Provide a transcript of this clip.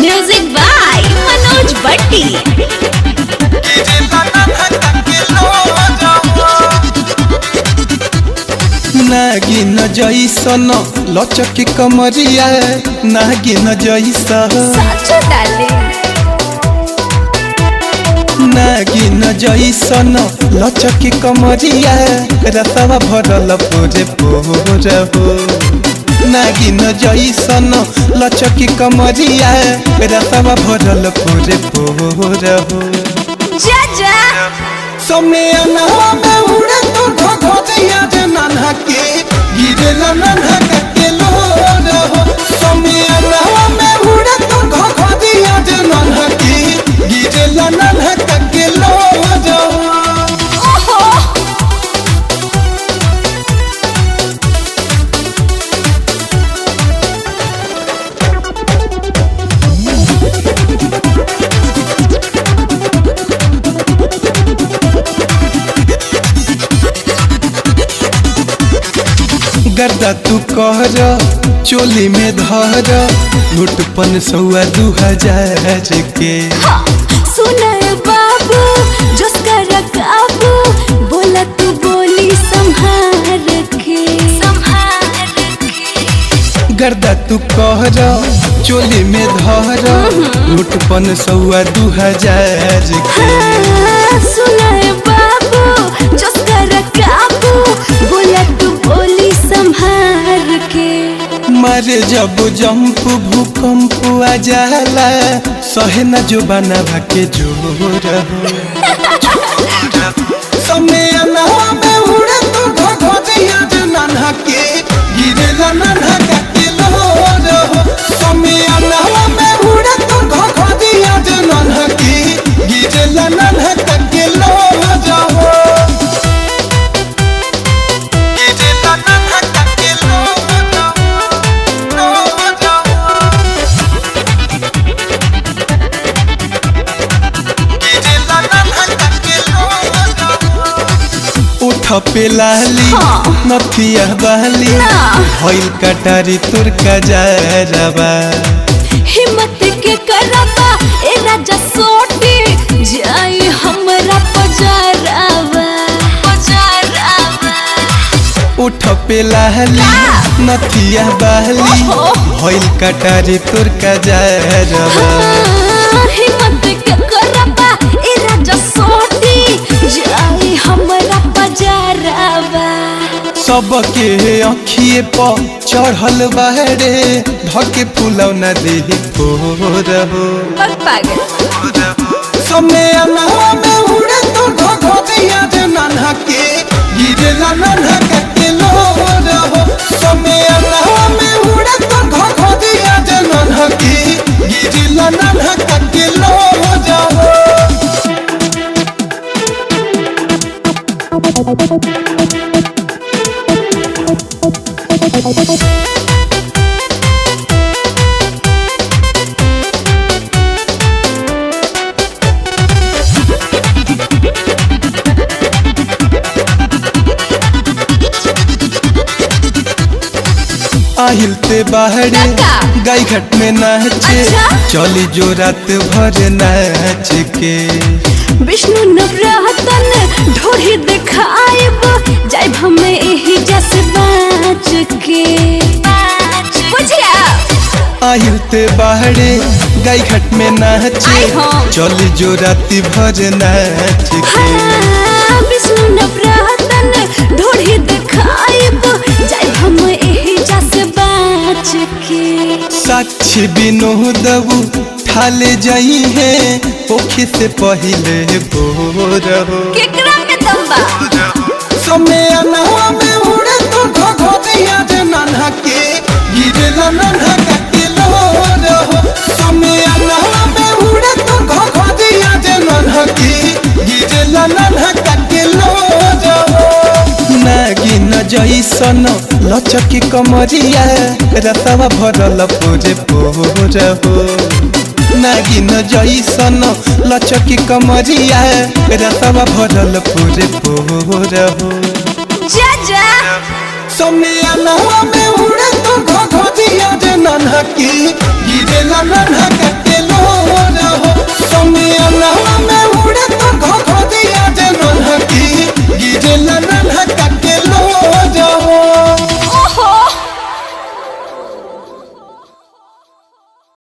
Music by Manoj Bhatti. नागिन जैसन लचकी कमरिया नागिन जैसन साचो डार्लिंग। नागिन जैसन लचकी कमरिया रसवा भरल पोरे पोर हो। नागिन जैसन लचकी कमरिया रसवा भरल पोरे पोर हो। जा जा समय अनहवा में उड़े तो घोघिया जे नन्हा के गिरेला नन्हा के लोर हो। समय अनहवा में उड़े तो घोघिया जे नन्हा के गिरेला नन्हा के लोर हो। ओहो गर्दा तू कहर चोली में धर लुटपन 100-2000 के। हाँ, सुना है बाबू जोस्का रकाबू बोला तू बोली संहार के। गर्दा तू कहर चोली में धर लुटपन 100-2000 के। हाँ, सुना है बाबू जोस्का रकाबू बोला तू बोली संहार के। मारे जब जंप भूकंप आ जाला सहे न जो बनवा के जोर हो। समय अनहवा में उड़े तो घोघिया जे नन्हा के गिरेला नन्हा के लोर हो। समय अनहवा में उड़े तो घोघिया जे नन्हा के गिरेला नन्हा के लोर हो। गिरेला नन्हा के लोर हो। उठ पे लाली हाँ। नथिया बहली ना। भइल कटारी तुर का जारबा। हिम्मत के करबा ए राजा सोटी जाई हमरा पजारावा। उठ पे लाली नथिया बहली ओहो। भइल कटारी तुर का जारबा। हाँ, हिम्मत के करबा ए राजा सोटी जाई हमरा पजारावा। सबके अखिए पर चढ़ल बाहरे धके फुलौना देहि फोर हो। पागल समय अनहवा में उड़े तो घोघिया जे नन्हा के गिरेला नन्हा के लोर हो। समय अनहवा में उड़े तो घोघिया जे नन्हा के गिरेला नन्हा के लोर हो। आहिलते बाहरे काका। गाय घाट में नाचे अच्छा। चली जो रात भर नाच के। विष्णु नवरतन ढोरी दिखाएब जाइब हमें एही जस बाच के। बुझला आहिलते बाहरे गाय घाट में नाचे आई हो। चली जो राती भर नाच के। हाँ, विष्णु नवरतन ढोरी दिखाएब जाइब हमें एही जस बाच के। साक्षी विनोदबू ठाले जाई है पोखी से पहले बोर हो। केकरा में दम बा। समय अनहवा में उड़े तो घोघिया जे नन्हा के गिरेला नन्हा के लोर हो। समय अनहवा में उड़े तो घोघिया जे नन्हा के गिरेला नन्हा के लोर हो। नागिन जैसन लचकी कमरिया रसवा भरल पोरे पोर हो। नागिन जैसन लचकी कमरिया रसवा भरल पूरे पोर हो जा जा सोमिया नहवा में उड़े तो घघरिया जे नन्हा की गिरेला नन्हा